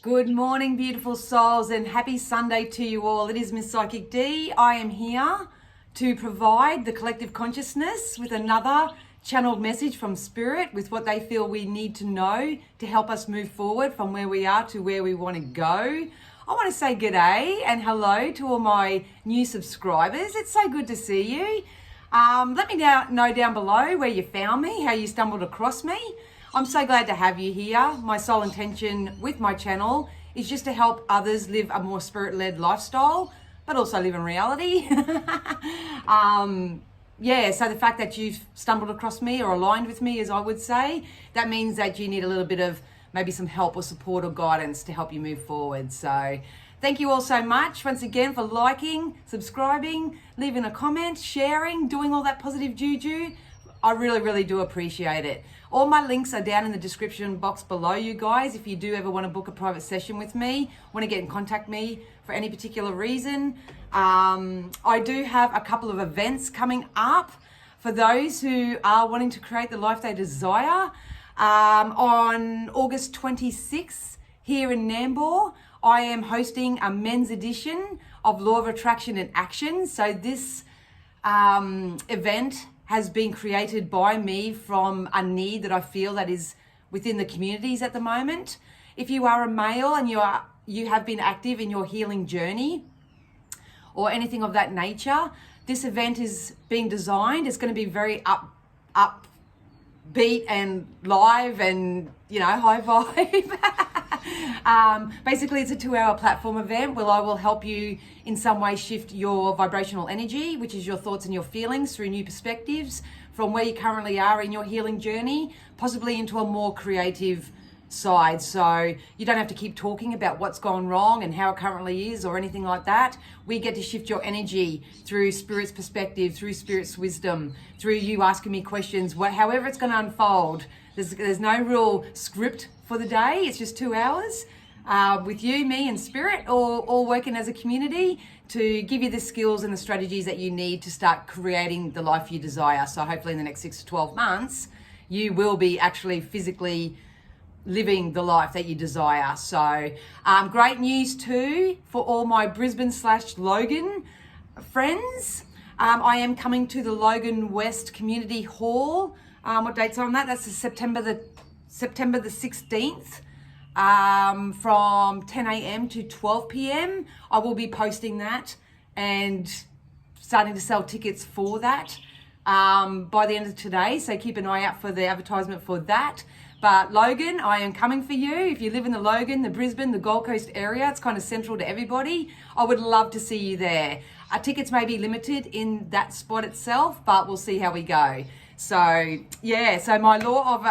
Good morning, beautiful souls, and happy Sunday to you all. It is Miss Psychic D. I am here to provide the collective consciousness with another channeled message from Spirit with what they feel we need to know to help us move forward from where we are to where we want to go. I want to say g'day and hello to all my new subscribers. It's so good to see you. Let me know down below where you found me, how you stumbled across me. I'm so glad to have you here. My sole intention with my channel is just to help others live a more spirit-led lifestyle, but also live in reality. So the fact that you've stumbled across me or aligned with me, as I would say, that means that you need a little bit of maybe some help or support or guidance to help you move forward. So thank you all so much once again for liking, subscribing, leaving a comment, sharing, doing all that positive juju. I really, really do appreciate it. All my links are down in the description box below, you guys. If you do ever want to book a private session with me, want to get in contact me for any particular reason. I do have a couple of events coming up for those who are wanting to create the life they desire. On August 26th here in Nambour, I am hosting a men's edition of Law of Attraction in Action. So this event has been created by me from a need that I feel that is within the communities at the moment. If you are a male and you have been active in your healing journey or anything of that nature, this event is being designed. It's going to be very upbeat and live and, high vibe. Basically, it's a 2-hour platform event where I will help you in some way shift your vibrational energy, which is your thoughts and your feelings, through new perspectives from where you currently are in your healing journey, possibly into a more creative side. So you don't have to keep talking about what's gone wrong and how it currently is or anything like that. We get to shift your energy through Spirit's perspective, through Spirit's wisdom, through you asking me questions, however it's going to unfold. There's no real script for the day. It's just 2 hours with you, me, and Spirit, all working as a community to give you the skills and the strategies that you need to start creating the life you desire. So hopefully in the next 6 to 12 months, you will be actually physically living the life that you desire. So great news too for all my Brisbane/Logan friends. I am coming to the Logan West Community Hall. What date's on that? That's September the 16th, from 10 a.m. to 12 p.m. I will be posting that and starting to sell tickets for that by the end of today. So keep an eye out for the advertisement for that. But Logan, I am coming for you. If you live in the Logan, the Brisbane, the Gold Coast area, it's kind of central to everybody. I would love to see you there. Tickets may be limited in that spot itself, but we'll see how we go. So my Law of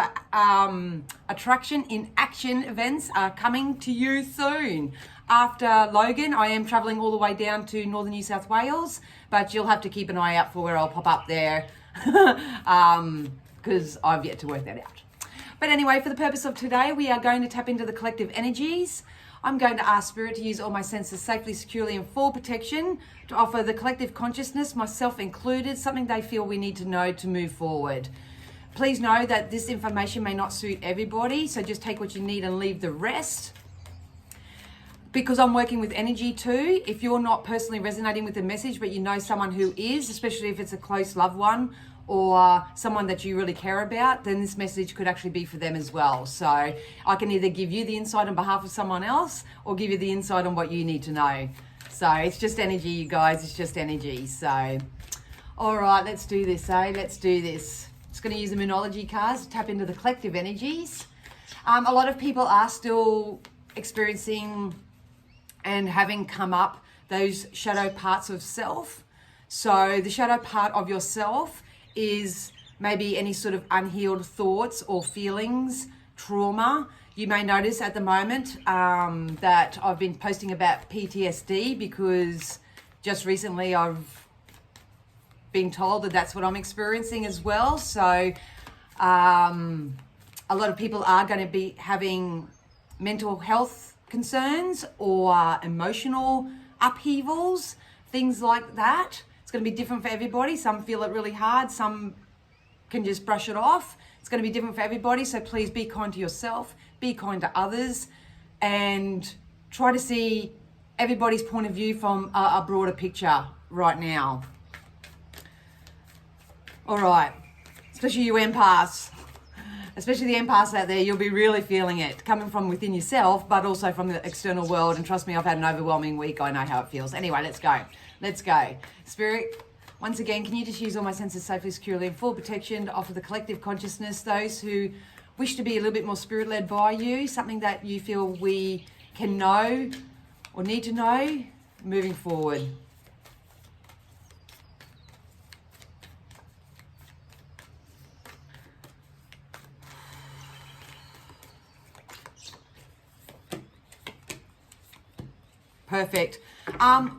Attraction in Action events are coming to you soon. After Logan, I am traveling all the way down to northern New South Wales, but you'll have to keep an eye out for where I'll pop up there because I've yet to work that out. But anyway, for the purpose of today, we are going to tap into the collective energies. I'm going to ask Spirit to use all my senses safely, securely, and full protection to offer the collective consciousness, myself included, something they feel we need to know to move forward. Please know that this information may not suit everybody, so just take what you need and leave the rest. Because I'm working with energy too, if you're not personally resonating with the message, but you know someone who is, especially if it's a close loved one or someone that you really care about, then this message could actually be for them as well. So I can either give you the insight on behalf of someone else or give you the insight on what you need to know. So it's just energy, you guys, it's just energy. So, all right, let's do this, Let's do this. Just gonna use the Moonology cards to tap into the collective energies. A lot of people are still experiencing and having come up those shadow parts of self. So the shadow part of yourself is maybe any sort of unhealed thoughts or feelings, trauma. You may notice at the moment that I've been posting about PTSD because just recently I've been told that that's what I'm experiencing as well. So a lot of people are going to be having mental health concerns or emotional upheavals, things like that. It's going to be different for everybody. Some feel it really hard. Some can just brush it off. It's going to be different for everybody. So please be kind to yourself, be kind to others, and try to see everybody's point of view from a broader picture right now. All right, especially you empaths, especially the empaths out there, you'll be really feeling it coming from within yourself, but also from the external world. And trust me, I've had an overwhelming week. I know how it feels. Anyway, let's go. Let's go. Spirit, once again, can you just use all my senses safely, securely, and full protection to offer the collective consciousness, those who wish to be a little bit more spirit-led by you, something that you feel we can know or need to know moving forward. Perfect.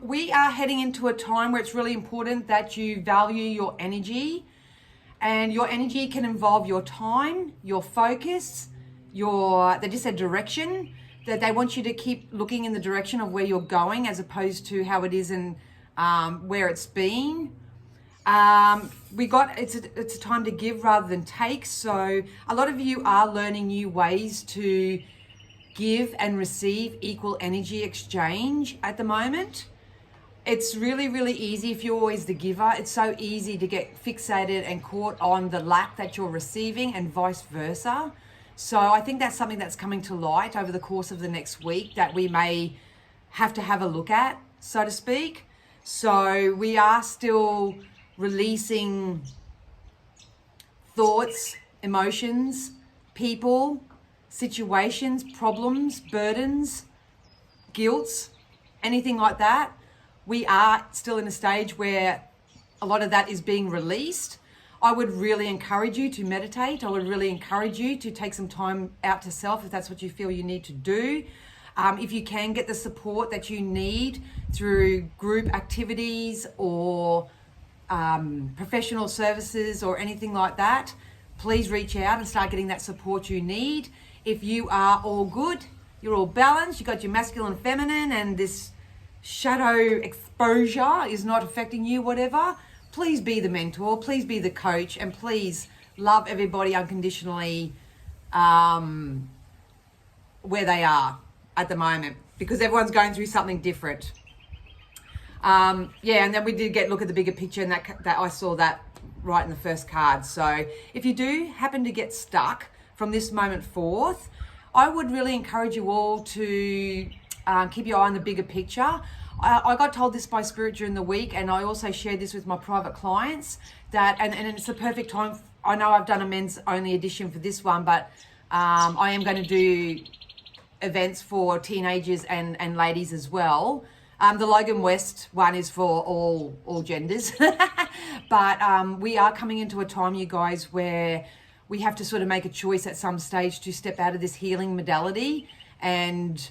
We are heading into a time where it's really important that you value your energy, and your energy can involve your time, your focus, they just said direction, that they want you to keep looking in the direction of where you're going as opposed to how it is and where it's been. It's a time to give rather than take. So a lot of you are learning new ways to give and receive equal energy exchange at the moment. It's really, really easy if you're always the giver. It's so easy to get fixated and caught on the lack that you're receiving and vice versa. So I think that's something that's coming to light over the course of the next week that we may have to have a look at, so to speak. So we are still releasing thoughts, emotions, people, situations, problems, burdens, guilts, anything like that. We are still in a stage where a lot of that is being released. I would really encourage you to meditate. I would really encourage you to take some time out to self if that's what you feel you need to do. If you can get the support that you need through group activities or professional services or anything like that, please reach out and start getting that support you need. If you are all good, you're all balanced, you got your masculine and feminine, and this shadow exposure is not affecting you, whatever, please be the mentor, please be the coach, and please love everybody unconditionally where they are at the moment, because everyone's going through something different. And then we did look at the bigger picture, and that I saw that right in the first card. So if you do happen to get stuck from this moment forth, I would really encourage you all to keep your eye on the bigger picture. I got told this by Spirit during the week, and I also shared this with my private clients, that, and it's the perfect time. I know I've done a men's only edition for this one, but I am going to do events for teenagers and ladies as well. The Logan West one is for all genders, but we are coming into a time, you guys, where we have to sort of make a choice at some stage to step out of this healing modality and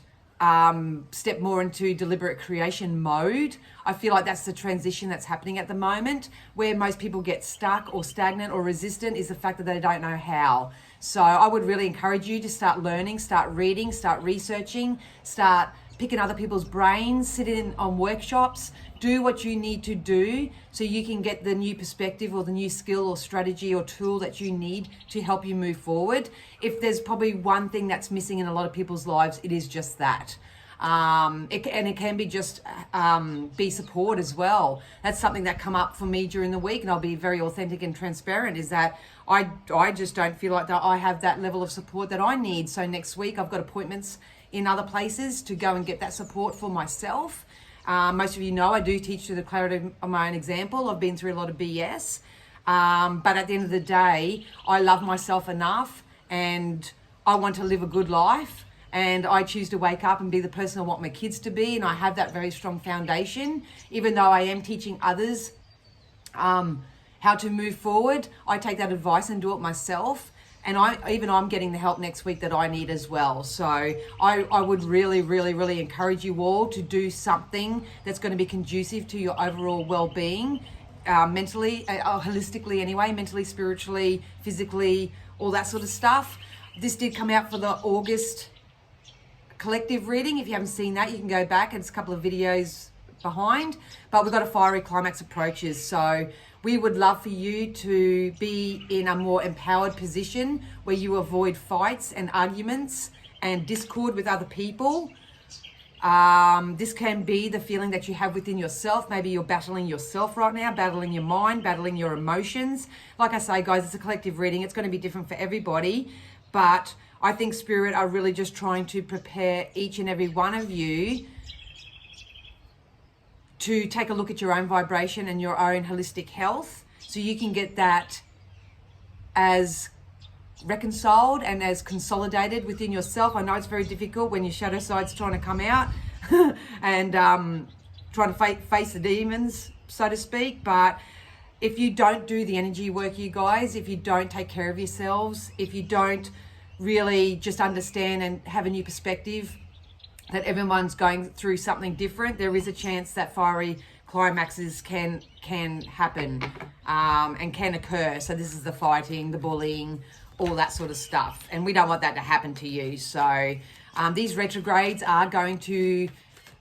step more into deliberate creation mode. I feel like that's the transition that's happening at the moment. Where most people get stuck or stagnant or resistant is the fact that they don't know how. So I would really encourage you to start learning, start reading, start researching, start picking other people's brains, sit in on workshops, do what you need to do so you can get the new perspective or the new skill or strategy or tool that you need to help you move forward. If there's probably one thing that's missing in a lot of people's lives, it is just that. It can be just be support as well. That's something that come up for me during the week, and I'll be very authentic and transparent, is that I just don't feel like that I have that level of support that I need. So next week I've got appointments in other places to go and get that support for myself. Most of you know I do teach through the clarity of my own example. I've been through a lot of BS, but at the end of the day, I love myself enough and I want to live a good life, and I choose to wake up and be the person I want my kids to be, and I have that very strong foundation. Even though I am teaching others how to move forward, I take that advice and do it myself. And I'm getting the help next week that I need as well. So I would really, really, really encourage you all to do something that's going to be conducive to your overall well-being, mentally, holistically anyway, mentally, spiritually, physically, all that sort of stuff. This did come out for the August collective reading. If you haven't seen that, you can go back. It's a couple of videos behind. But we've got a fiery climax approaches. So we would love for you to be in a more empowered position where you avoid fights and arguments and discord with other people. This can be the feeling that you have within yourself. Maybe you're battling yourself right now, battling your mind, battling your emotions. Like I say, guys, it's a collective reading. It's going to be different for everybody. But I think Spirit are really just trying to prepare each and every one of you to take a look at your own vibration and your own holistic health, so you can get that as reconciled and as consolidated within yourself. I know it's very difficult when your shadow side's trying to come out and trying to face the demons, so to speak. But if you don't do the energy work, you guys, if you don't take care of yourselves, if you don't really just understand and have a new perspective that everyone's going through something different, there is a chance that fiery climaxes can happen and can occur. So this is the fighting, the bullying, all that sort of stuff, and we don't want that to happen to you. So these retrogrades are going to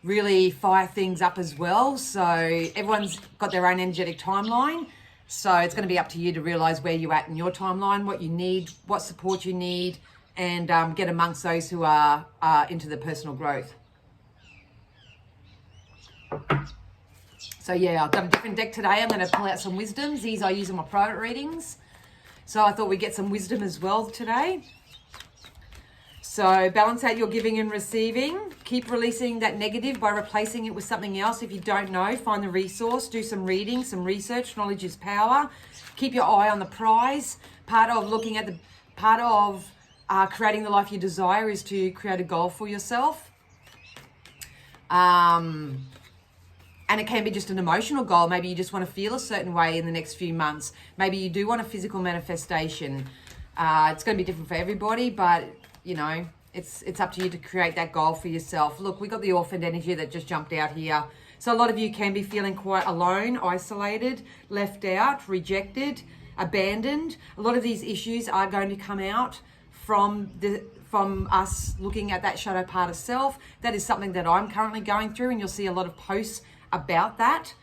really fire things up as well. So everyone's got their own energetic timeline, so it's going to be up to you to realize where you're at in your timeline, what you need, what support you need, and get amongst those who are into the personal growth. So yeah, I've got a different deck today. I'm going to pull out some wisdoms. These I use in my private readings, so I thought we'd get some wisdom as well today. So balance out your giving and receiving. Keep releasing that negative by replacing it with something else. If you don't know, find the resource, do some reading, some research. Knowledge is power. Keep your eye on the prize. Part of creating the life you desire is to create a goal for yourself. And it can be just an emotional goal. Maybe you just want to feel a certain way in the next few months. Maybe you do want a physical manifestation. It's going to be different for everybody, but you know, it's up to you to create that goal for yourself. Look, we got the orphaned energy that just jumped out here. So a lot of you can be feeling quite alone, isolated, left out, rejected, abandoned. A lot of these issues are going to come out from us looking at that shadow part of self. That is something that I'm currently going through, and you'll see a lot of posts about that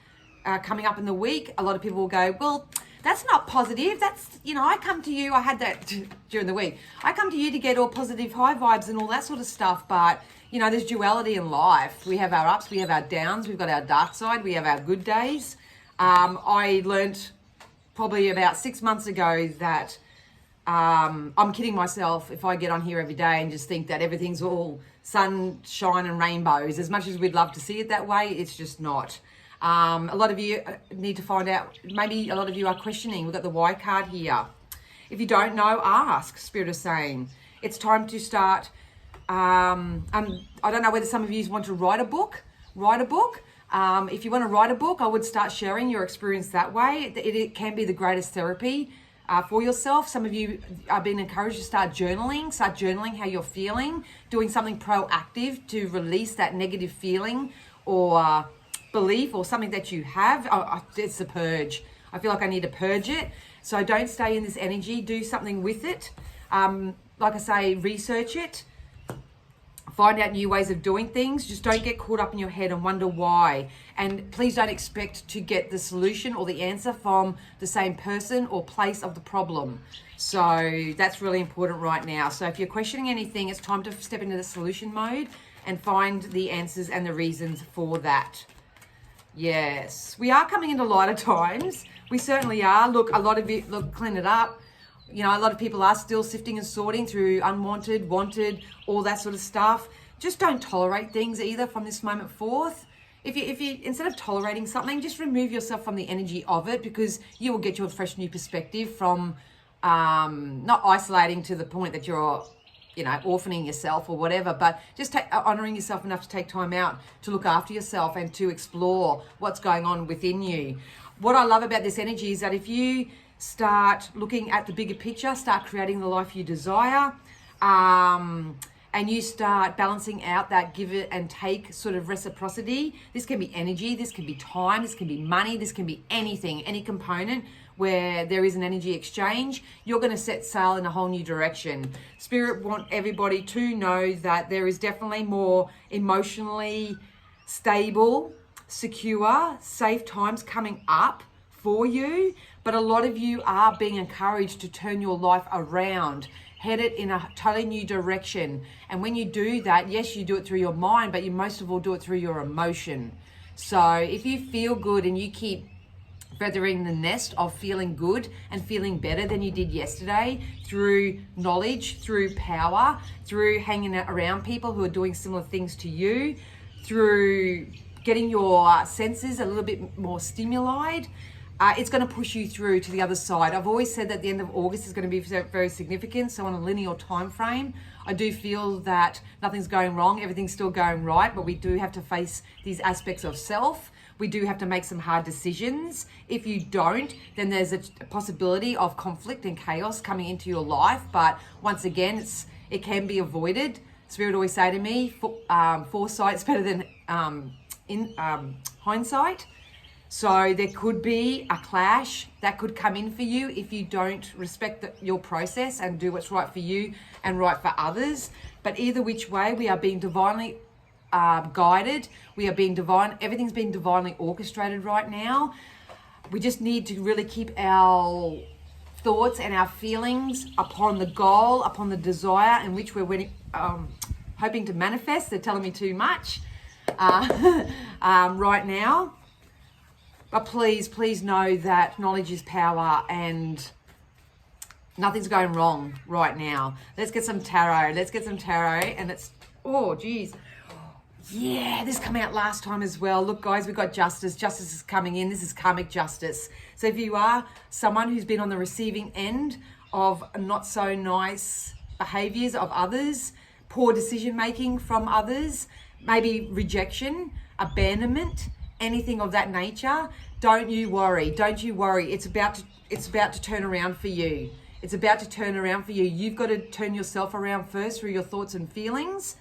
coming up in the week. A lot of people will go, well, that's not positive. That's, you know, I come to you, I had that during the week. I come to you to get all positive high vibes and all that sort of stuff. But, you know, there's duality in life. We have our ups, we have our downs, we've got our dark side, we have our good days. I learned probably about 6 months ago that I'm kidding myself if I get on here every day and just think that everything's all sunshine and rainbows. As much as we'd love to see it that way, it's just not. A lot of you need to find out, maybe a lot of you are questioning. We've got the why card here. If you don't know, ask. Spirit is saying it's time to start. I don't know whether some of you want to write a book. If you want to write a book, I would start sharing your experience that way. It can be the greatest therapy for yourself. Some of you are being encouraged to start journaling how you're feeling, doing something proactive to release that negative feeling or belief or something that you have. It's a purge. I feel like I need to purge it. So don't stay in this energy. Do something with it. Like I say, research it. Find out new ways of doing things. Just don't get caught up in your head and wonder why. And please don't expect to get the solution or the answer from the same person or place of the problem. So that's really important right now. So if you're questioning anything, it's time to step into the solution mode and find the answers and the reasons for that. Yes, we are coming into lighter times. We certainly are. Look, a lot of you, look, clean it up. You know, a lot of people are still sifting and sorting through unwanted, wanted, all that sort of stuff. Just don't tolerate things either from this moment forth. If you instead of tolerating something, just remove yourself from the energy of it, because you will get you a fresh new perspective from not isolating to the point that you're, you know, orphaning yourself or whatever, but just honoring yourself enough to take time out to look after yourself and to explore what's going on within you. What I love about this energy is that if you start looking at the bigger picture, start creating the life you desire, and you start balancing out that give it and take sort of reciprocity. This can be energy, this can be time, this can be money, this can be anything, any component where there is an energy exchange. You're going to set sail in a whole new direction. Spirit want everybody to know that there is definitely more emotionally stable, secure, safe times coming up for you, but a lot of you are being encouraged to turn your life around. head it in a totally new direction. And when you do that, yes, you do it through your mind, but you most of all do it through your emotion. So if you feel good and you keep feathering the nest of feeling good and feeling better than you did yesterday through knowledge, through power, through hanging around people who are doing similar things to you, through getting your senses a little bit more stimulated, it's going to push you through to the other side. I've always said that the end of August is going to be very significant. So on a linear time frame, I do feel that nothing's going wrong, everything's still going right, but we do have to face these aspects of self. We do have to make some hard decisions. If you don't, then there's a possibility of conflict and chaos coming into your life. But once again, it can be avoided. Spirit always say to me, foresight's better than hindsight. So there could be a clash that could come in for you if you don't respect your process and do what's right for you and right for others. But either which way, we are being divinely guided. We are being everything's being divinely orchestrated right now. We just need to really keep our thoughts and our feelings upon the goal, upon the desire in which we're hoping to manifest. They're telling me too much right now. But please know that knowledge is power and nothing's going wrong right now. Let's get some tarot. And it's, oh, geez. Yeah, this came out last time as well. Look, guys, we've got justice. Justice is coming in. This is karmic justice. So if you are someone who's been on the receiving end of not so nice behaviors of others, poor decision-making from others, maybe rejection, abandonment, anything of that nature, don't you worry. It's about to turn around for you. You've got to turn yourself around first through your thoughts and feelings.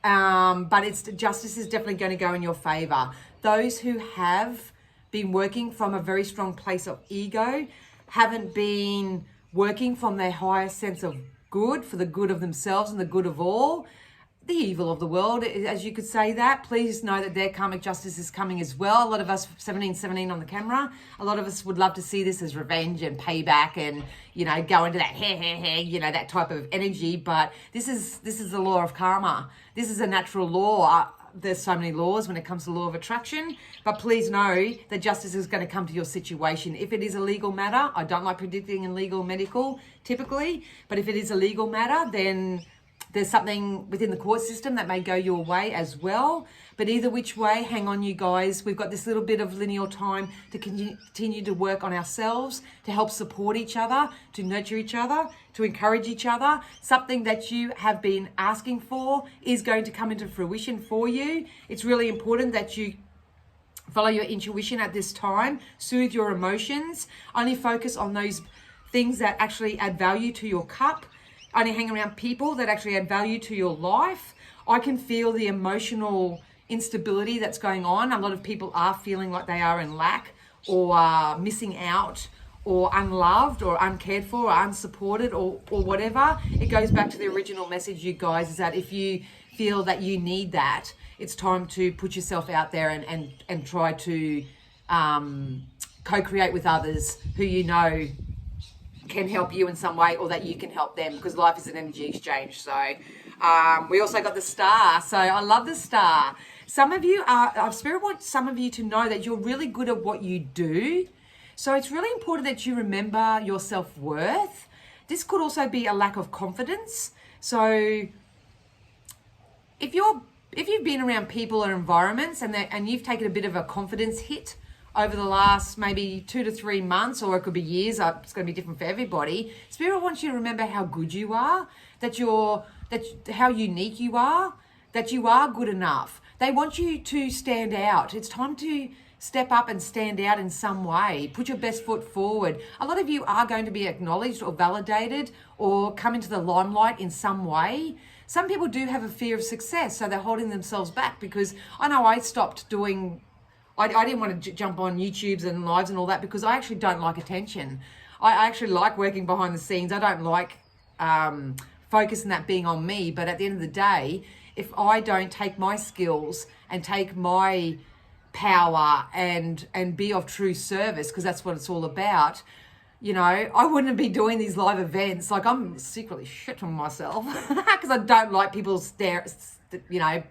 But justice is definitely going to go in your favor. Those who have been working from a very strong place of ego, haven't been working from their highest sense of good, for the good of themselves and the good of all, the evil of the world, as you could say that, please know that their karmic justice is coming as well. A lot of us, 1717 on the camera, a lot of us would love to see this as revenge and payback and, go into that that type of energy. But this is the law of karma. This is a natural law. There's so many laws when it comes to law of attraction, but please know that justice is going to come to your situation. If it is a legal matter, I don't like predicting in legal medical typically, but if it is a legal matter, then there's something within the court system that may go your way as well. But either which way, hang on, you guys. We've got this little bit of linear time to continue to work on ourselves, to help support each other, to nurture each other, to encourage each other. Something that you have been asking for is going to come into fruition for you. It's really important that you follow your intuition at this time, soothe your emotions, only focus on those things that actually add value to your cup. Only hang around people that actually add value to your life. I can feel the emotional instability that's going on. A lot of people are feeling like they are in lack or missing out or unloved or uncared for or unsupported or whatever. It goes back to the original message, you guys, is that if you feel that you need that, it's time to put yourself out there and try to co-create with others who you know can help you in some way, or that you can help them, because life is an energy exchange. So we also got the star. So I love the star. Some of you Spirit wants some of you to know that you're really good at what you do. So it's really important that you remember your self-worth. This could also be a lack of confidence. So if you've been around people or environments and you've taken a bit of a confidence hit over the last maybe 2 to 3 months, or it could be years, it's going to be different for everybody. Spirit wants you to remember how good you are, how unique you are, that you are good enough. They want you to stand out. It's time to step up and stand out in some way. Put your best foot forward. A lot of you are going to be acknowledged or validated or come into the limelight in some way. Some people do have a fear of success, so they're holding themselves back, because I know I stopped doing... I didn't want to jump on YouTubes and lives and all that, because I actually don't like attention. I actually like working behind the scenes. I don't like focusing that being on me. But at the end of the day, if I don't take my skills and take my power and be of true service, because that's what it's all about, you know, I wouldn't be doing these live events. Like, I'm secretly shitting myself because I don't like people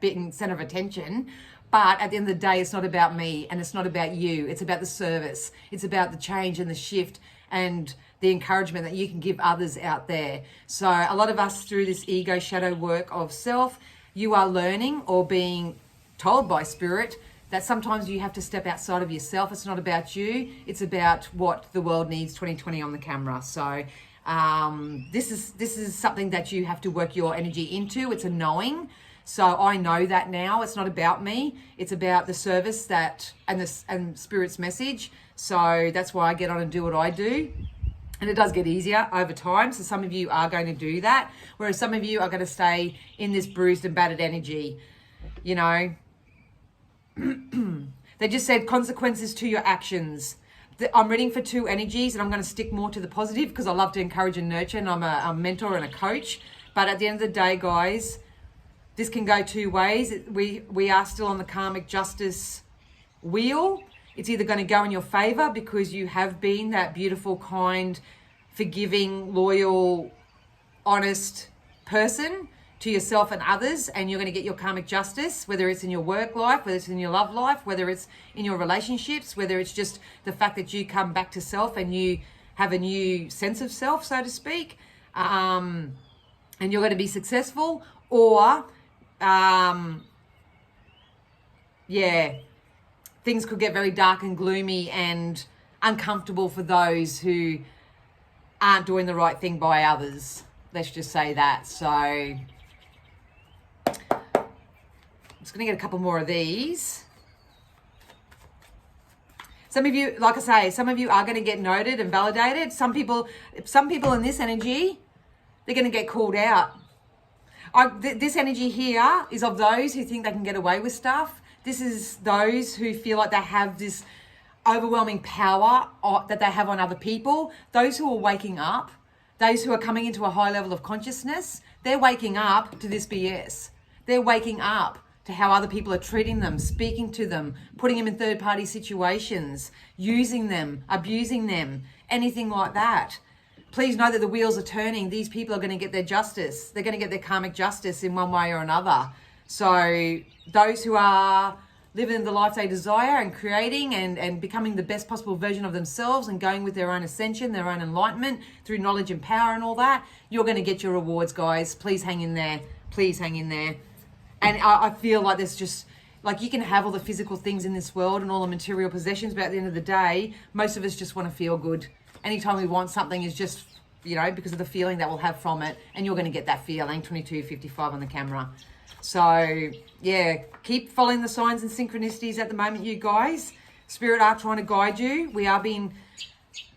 being center of attention. But at the end of the day, it's not about me and it's not about you. It's about the service. It's about the change and the shift and the encouragement that you can give others out there. So a lot of us, through this ego shadow work of self, you are learning or being told by spirit that sometimes you have to step outside of yourself. It's not about you. It's about what the world needs 2020 on the camera. So this is something that you have to work your energy into. It's a knowing. So I know that now. It's not about me. It's about the service and Spirit's message. So that's why I get on and do what I do. And it does get easier over time. So some of you are going to do that, whereas some of you are going to stay in this bruised and battered energy. You know, they just said consequences to your actions. I'm reading for 2 energies, and I'm going to stick more to the positive because I love to encourage and nurture, and I'm a mentor and a coach. But at the end of the day, guys, this can go 2 ways. We are still on the karmic justice wheel. It's either going to go in your favor because you have been that beautiful, kind, forgiving, loyal, honest person to yourself and others, and you're going to get your karmic justice, whether it's in your work life, whether it's in your love life, whether it's in your relationships, whether it's just the fact that you come back to self and you have a new sense of self, so to speak, and you're going to be successful, or things could get very dark and gloomy and uncomfortable for those who aren't doing the right thing by others. Let's just say that. So I'm just going to get a couple more of these. Some of you, like I say, some of you are going to get noted and validated. Some people in this energy, they're going to get called out. This energy here is of those who think they can get away with stuff. This is those who feel like they have this overwhelming power that they have on other people. Those who are waking up, those who are coming into a high level of consciousness, they're waking up to this BS. They're waking up to how other people are treating them, speaking to them, putting them in third-party situations, using them, abusing them, anything like that. Please know that the wheels are turning. These people are going to get their justice. They're going to get their karmic justice in one way or another. So those who are living the life they desire and creating and becoming the best possible version of themselves and going with their own ascension, their own enlightenment through knowledge and power and all that, you're going to get your rewards, guys. Please hang in there. Please hang in there. And I feel like there's just, like, you can have all the physical things in this world and all the material possessions, but at the end of the day, most of us just want to feel good. Anytime we want something is just, you know, because of the feeling that we'll have from it, and you're going to get that feeling, 2255 on the camera. So, yeah, keep following the signs and synchronicities at the moment, you guys. Spirit are trying to guide you. We are being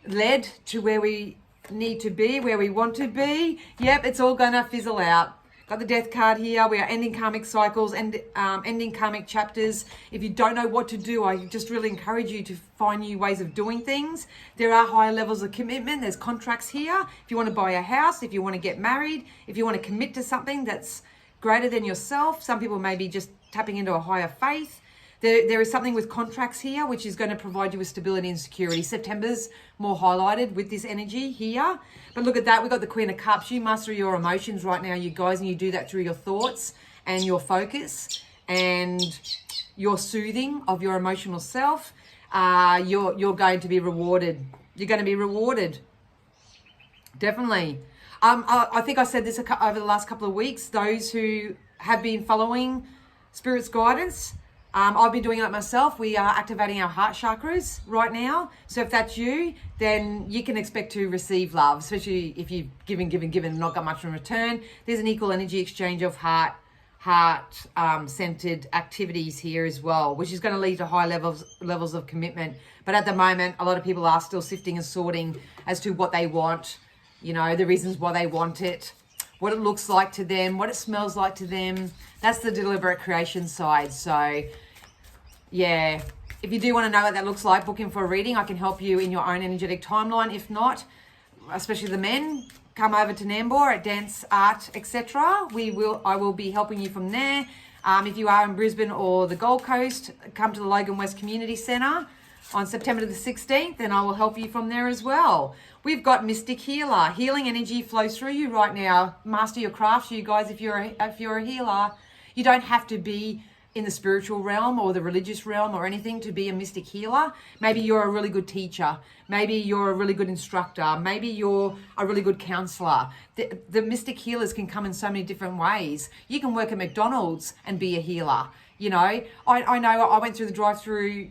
led to where we need to be, where we want to be. Yep, it's all going to fizzle out. Got the death card here. We are ending karmic cycles and ending karmic chapters. If you don't know what to do, I just really encourage you to find new ways of doing things. There are higher levels of commitment. There's contracts here. If you want to buy a house, if you want to get married, if you want to commit to something that's greater than yourself. Some people may be just tapping into a higher faith. There is something with contracts here, which is going to provide you with stability and security. September's more highlighted with this energy here. But look at that. We've got the Queen of Cups. You master your emotions right now, you guys, and you do that through your thoughts and your focus and your soothing of your emotional self. You're going to be rewarded. You're going to be rewarded. Definitely. I think I said this over the last couple of weeks. Those who have been following Spirit's guidance, I've been doing it myself. We are activating our heart chakras right now. So if that's you, then you can expect to receive love, especially if you've given, and not got much in return. There's an equal energy exchange of heart-centered activities here as well, which is going to lead to high levels of commitment. But at the moment, a lot of people are still sifting and sorting as to what they want, you know, the reasons why they want it, what it looks like to them, what it smells like to them. That's the deliberate creation side. So, yeah, if you do want to know what that looks like, book in for a reading. I can help you in your own energetic timeline. If not, especially the men, come over to Nambour at Dance, Art, etc. I will be helping you from there. If you are in Brisbane or the Gold Coast, come to the Logan West Community Centre on September the 16th, and I will help you from there as well. We've got Mystic Healer. Healing energy flows through you right now. Master your craft, you guys. If you're a healer, you don't have to be in the spiritual realm or the religious realm or anything to be a mystic healer. Maybe you're a really good teacher. Maybe you're a really good instructor. Maybe you're a really good counselor. The mystic healers can come in so many different ways. You can work at McDonald's and be a healer. You know, I know I went through the drive-through,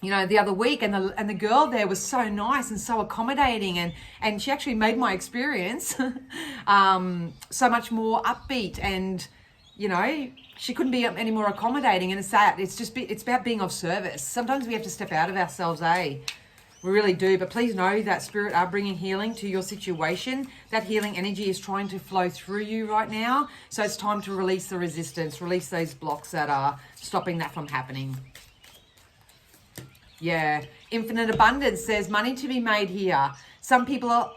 you know, the other week, and the girl there was so nice and so accommodating, and she actually made my experience so much more upbeat, and you know, she couldn't be any more accommodating. And it's that, it's about being of service. Sometimes we have to step out of ourselves, We really do. But please know that spirit are bringing healing to your situation. That healing energy is trying to flow through you right now. So it's time to release the resistance, release those blocks that are stopping that from happening. Yeah. Infinite abundance says money to be made here. Some people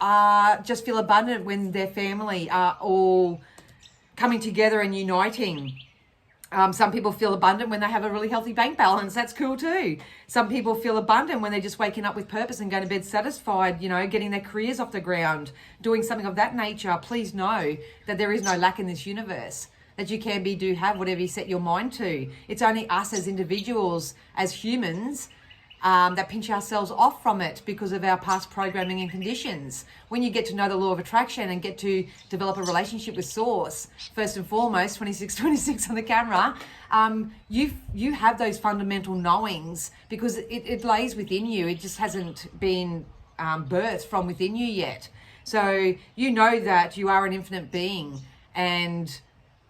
just feel abundant when their family are all coming together and uniting. Some people feel abundant when they have a really healthy bank balance. That's cool too. Some people feel abundant when they're just waking up with purpose and going to bed satisfied, you know, getting their careers off the ground, doing something of that nature. Please know that there is no lack in this universe, that you can be, do, have whatever you set your mind to. It's only us as individuals, as humans, that pinch ourselves off from it because of our past programming and conditions. When you get to know the law of attraction and get to develop a relationship with Source, first and foremost, 2626 on the camera, you have those fundamental knowings because it lays within you. It just hasn't been birthed from within you yet. So you know that you are an infinite being, and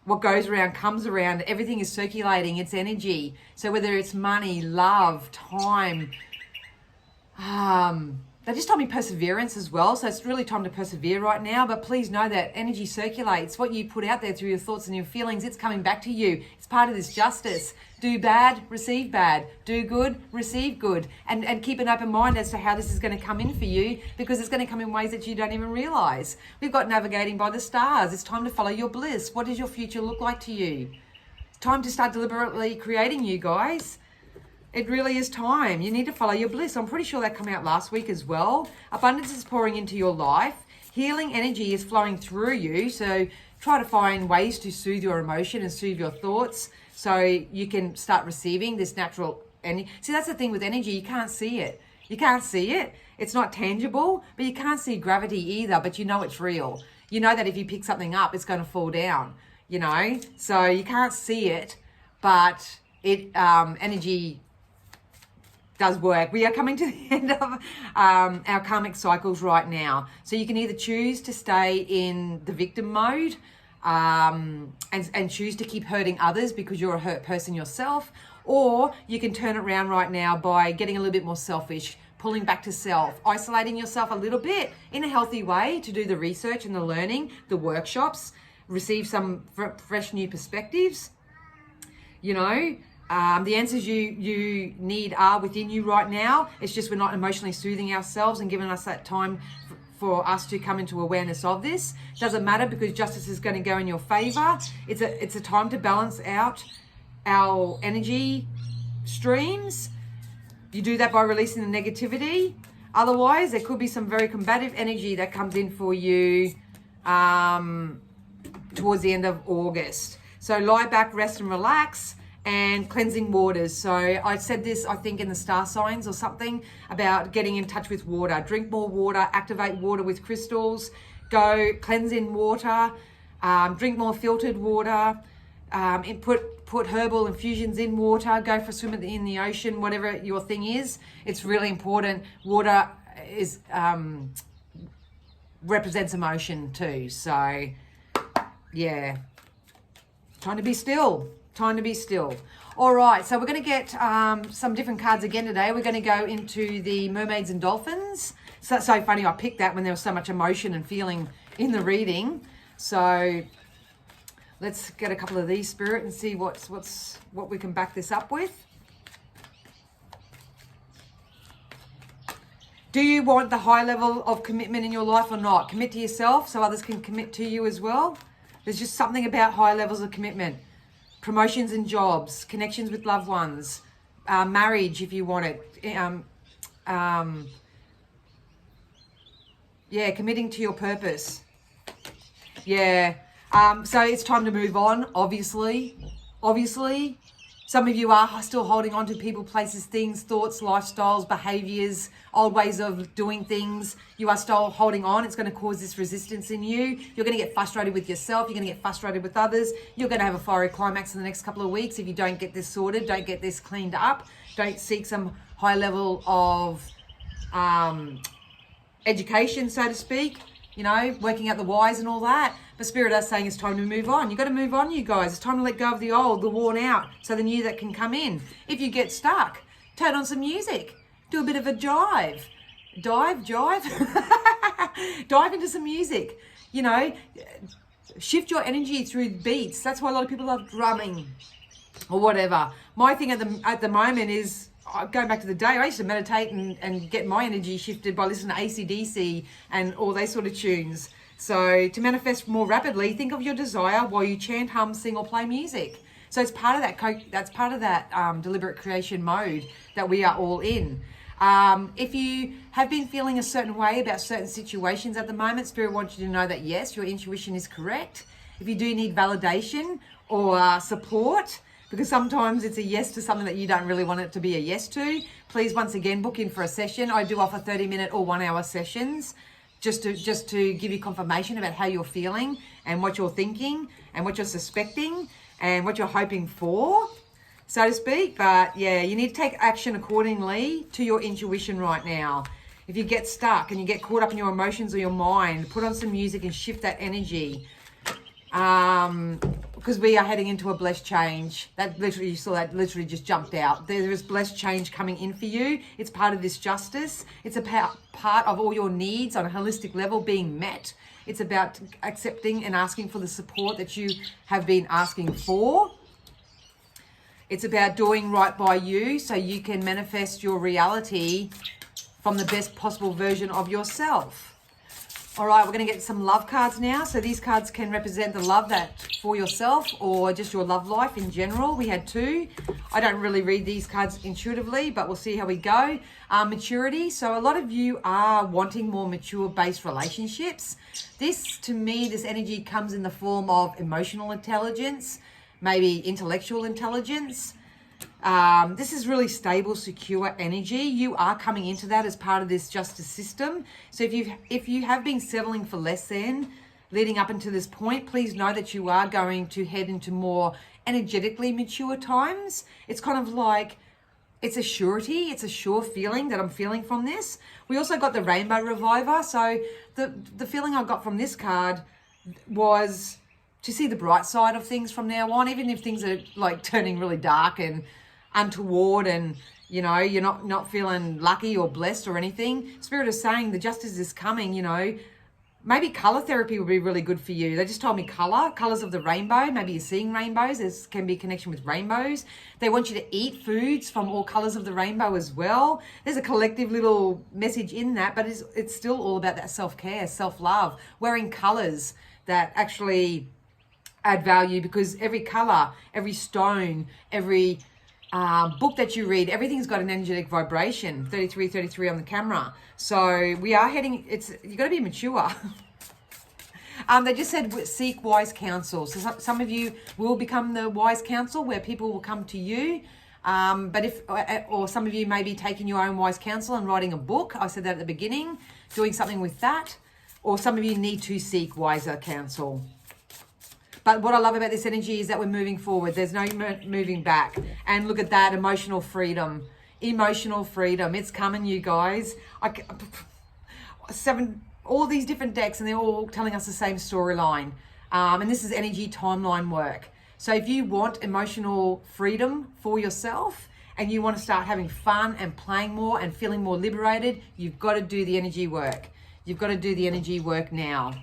what goes around comes around. Everything is circulating. It's energy. So whether it's money, love, time, they just told me perseverance as well. So it's really time to persevere right now. But please know that energy circulates. What you put out there through your thoughts and your feelings, it's coming back to you. It's part of this justice. Do bad, receive bad. Do good, receive good. And keep an open mind as to how this is going to come in for you, because it's going to come in ways that you don't even realize. We've got navigating by the stars. It's time to follow your bliss. What does your future look like to you? It's time to start deliberately creating, you guys. It really is time. You need to follow your bliss. I'm pretty sure that came out last week as well. Abundance is pouring into your life. Healing energy is flowing through you. So try to find ways to soothe your emotion and soothe your thoughts so you can start receiving this natural energy. See, that's the thing with energy. You can't see it. You can't see it. It's not tangible, but you can't see gravity either, but you know it's real. You know that if you pick something up, it's going to fall down, you know? So you can't see it, but energy does work. We are coming to the end of our karmic cycles right now. So you can either choose to stay in the victim mode and choose to keep hurting others because you're a hurt person yourself, or you can turn it around right now by getting a little bit more selfish, pulling back to self, isolating yourself a little bit in a healthy way to do the research and the learning, the workshops, receive some fresh new perspectives, you know. The answers you need are within you right now. It's just we're not emotionally soothing ourselves and giving us that time for us to come into awareness of this. Doesn't matter, because justice is going to go in your favor. It's a time to balance out our energy streams. You do that by releasing the negativity. Otherwise, there could be some very combative energy that comes in for you towards the end of August. So lie back, rest and relax. And cleansing waters. So I said this, I think, in the star signs or something about getting in touch with water. Drink more water, activate water with crystals, go cleanse in water, drink more filtered water, put herbal infusions in water, go for a swim in the ocean, whatever your thing is. It's really important. Water is represents emotion too. So yeah, time to be still. Time to be still. All right, so we're going to get some different cards again today. We're going to go into the mermaids and dolphins. So that's so funny. I picked that when there was so much emotion and feeling in the reading. So let's get a couple of these, Spirit, and see what we can back this up with. Do you want the high level of commitment in your life or not? Commit to yourself so others can commit to you as well. There's just something about high levels of commitment. Promotions and jobs, connections with loved ones, marriage if you want it, Yeah, committing to your purpose. Yeah. So it's time to move on, obviously. Obviously. Some of you are still holding on to people, places, things, thoughts, lifestyles, behaviors, old ways of doing things. You are still holding on. It's going to cause this resistance in you. You're going to get frustrated with yourself. You're going to get frustrated with others. You're going to have a fiery climax in the next couple of weeks if you don't get this sorted, don't get this cleaned up, don't seek some high level of education, so to speak, you know, working out the whys and all that. But Spirit is saying it's time to move on. You've got to move on, you guys. It's time to let go of the old, the worn out, so the new that can come in. If you get stuck, turn on some music. Do a bit of a jive. Jive into some music. You know, shift your energy through beats. That's why a lot of people love drumming or whatever. My thing at the moment is, going back to the day, I used to meditate and get my energy shifted by listening to AC/DC and all those sort of tunes. So to manifest more rapidly, think of your desire while you chant, hum, sing, or play music. So it's part of that. That's part of that deliberate creation mode that we are all in. If you have been feeling a certain way about certain situations at the moment, Spirit wants you to know that yes, your intuition is correct. If you do need validation or support, because sometimes it's a yes to something that you don't really want it to be a yes to, please once again book in for a session. I do offer 30-minute or 1-hour sessions just to give you confirmation about how you're feeling and what you're thinking and what you're suspecting and what you're hoping for, so to speak. But yeah, you need to take action accordingly to your intuition right now. If you get stuck and you get caught up in your emotions or your mind, put on some music and shift that energy. Because we are heading into a blessed change. That literally, you saw that literally just jumped out. There is blessed change coming in for you. It's part of this justice. It's a part of all your needs on a holistic level being met. It's about accepting and asking for the support that you have been asking for. It's about doing right by you so you can manifest your reality from the best possible version of yourself. All right, we're going to get some love cards now. So these cards can represent the love that for yourself or just your love life in general. We had 2. I don't really read these cards intuitively, but we'll see how we go. Maturity. So a lot of you are wanting more mature-based relationships. This, to me, this energy comes in the form of emotional intelligence, maybe intellectual intelligence. This is really stable, secure energy. You are coming into that as part of this justice system. So if you have been settling for less than leading up until this point, please know that you are going to head into more energetically mature times. It's kind of like, it's a surety, it's a sure feeling that I'm feeling from this. We also got the Rainbow Reviver. So the feeling I got from this card was to see the bright side of things from now on, even if things are like turning really dark and untoward and, you know, you're not feeling lucky or blessed or anything. Spirit is saying the justice is coming, you know. Maybe color therapy would be really good for you. They just told me colors of the rainbow. Maybe you're seeing rainbows. There can be a connection with rainbows. They want you to eat foods from all colors of the rainbow as well. There's a collective little message in that, but it's still all about that self-care, self-love, wearing colors that actually add value, because every color, every stone, every book that you read, everything's got an energetic vibration. 33 on the camera. So we are heading, you got to be mature. They just said seek wise counsel. So some of you will become the wise counsel where people will come to you. Or some of you may be taking your own wise counsel and writing a book. I said that at the beginning, doing something with that. Or some of you need to seek wiser counsel. But what I love about this energy is that we're moving forward. There's no moving back. And look at that, emotional freedom. Emotional freedom. It's coming, you guys. All these different decks, and they're all telling us the same storyline. And this is energy timeline work. So if you want emotional freedom for yourself and you want to start having fun and playing more and feeling more liberated, you've got to do the energy work. You've got to do the energy work now.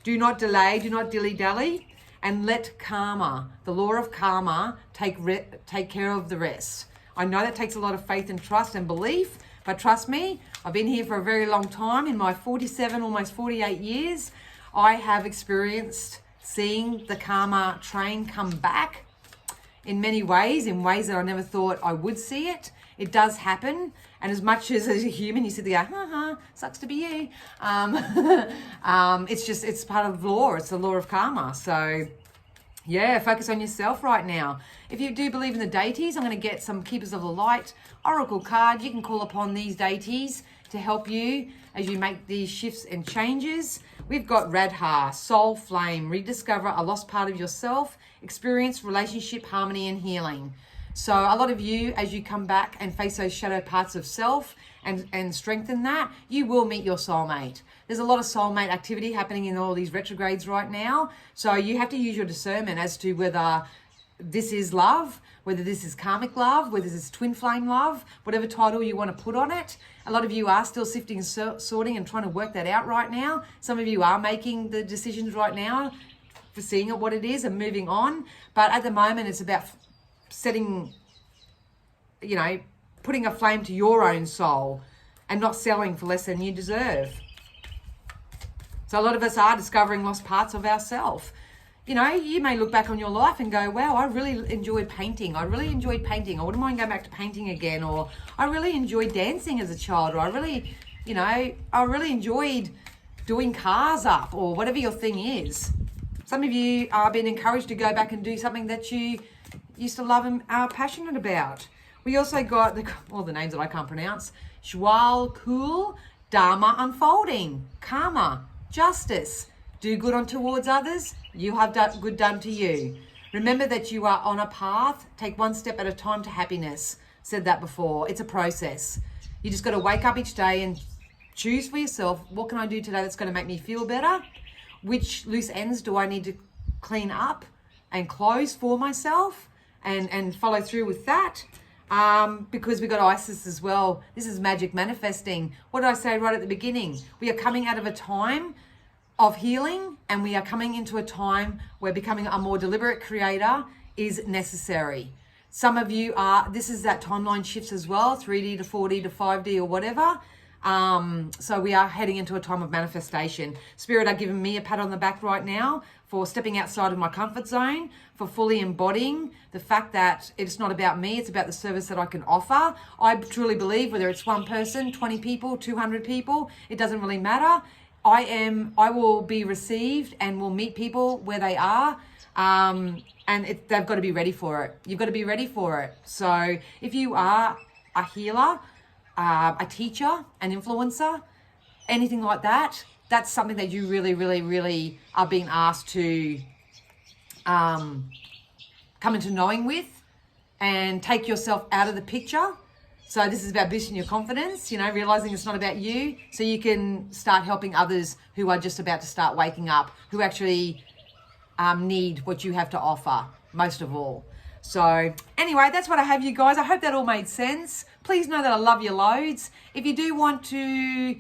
Do not delay. Do not dilly-dally. And let karma, the law of karma, take care of the rest. I know that takes a lot of faith and trust and belief, but trust me, I've been here for a very long time. In my 47, almost 48 years, I have experienced seeing the karma train come back in many ways, in ways that I never thought I would see it. It does happen. And as much as a human, you sit there, sucks to be you. It's part of law. It's the law of karma. So yeah, focus on yourself right now. If you do believe in the deities, I'm going to get some Keepers of the Light oracle card. You can call upon these deities to help you as you make these shifts and changes. We've got Radha, Soul Flame, rediscover a lost part of yourself, experience relationship harmony and healing. So a lot of you, as you come back and face those shadow parts of self and strengthen that, you will meet your soulmate. There's a lot of soulmate activity happening in all these retrogrades right now. So you have to use your discernment as to whether this is love, whether this is karmic love, whether this is twin flame love, whatever title you want to put on it. A lot of you are still sifting and sorting and trying to work that out right now. Some of you are making the decisions right now for seeing it what it is and moving on. But at the moment, it's about setting, putting a flame to your own soul and not selling for less than you deserve. So a lot of us are discovering lost parts of ourselves. You may look back on your life and go, wow, I really enjoyed painting. I wouldn't mind going back to painting again. Or I really enjoyed dancing as a child. Or I really enjoyed doing cars up, or whatever your thing is. Some of you are being encouraged to go back and do something that you used to love and are passionate about. We also got all the names that I can't pronounce. Shwal Kul, Dharma unfolding, Karma, Justice, do good on towards others, you have good done to you. Remember that you are on a path, take one step at a time to happiness. Said that before, it's a process. You just got to wake up each day and choose for yourself, what can I do today that's going to make me feel better? Which loose ends do I need to clean up and close for myself? And follow through with that, because we got Isis as well. This is magic manifesting. What did I say right at the beginning? We are coming out of a time of healing, and we are coming into a time where becoming a more deliberate creator is necessary. Some of you this is that timeline shifts as well, 3D to 4D to 5D or whatever. So we are heading into a time of manifestation. Spirit are giving me a pat on the back right now for stepping outside of my comfort zone, for fully embodying the fact that it's not about me, it's about the service that I can offer. I truly believe whether it's one person, 20 people, 200 people, it doesn't really matter. I will be received and will meet people where they are. They've got to be ready for it. You've got to be ready for it. So if you are a healer, a teacher, an influencer, anything like that, that's something that you really, really, really are being asked to come into knowing with and take yourself out of the picture. So this is about boosting your confidence, realizing it's not about you, so you can start helping others who are just about to start waking up, who actually need what you have to offer most of all. So anyway, that's what I have, you guys. I hope that all made sense. Please know that I love you loads. If you do want to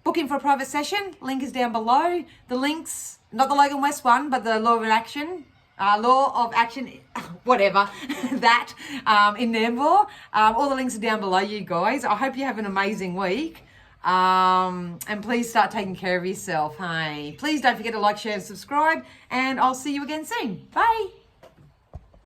book in for a private session, link is down below. The links, not the Logan West one, but the Law of Action, whatever, that in Nambour. All the links are down below, you guys. I hope you have an amazing week. And please start taking care of yourself, hey. Please don't forget to like, share, and subscribe, and I'll see you again soon. Bye.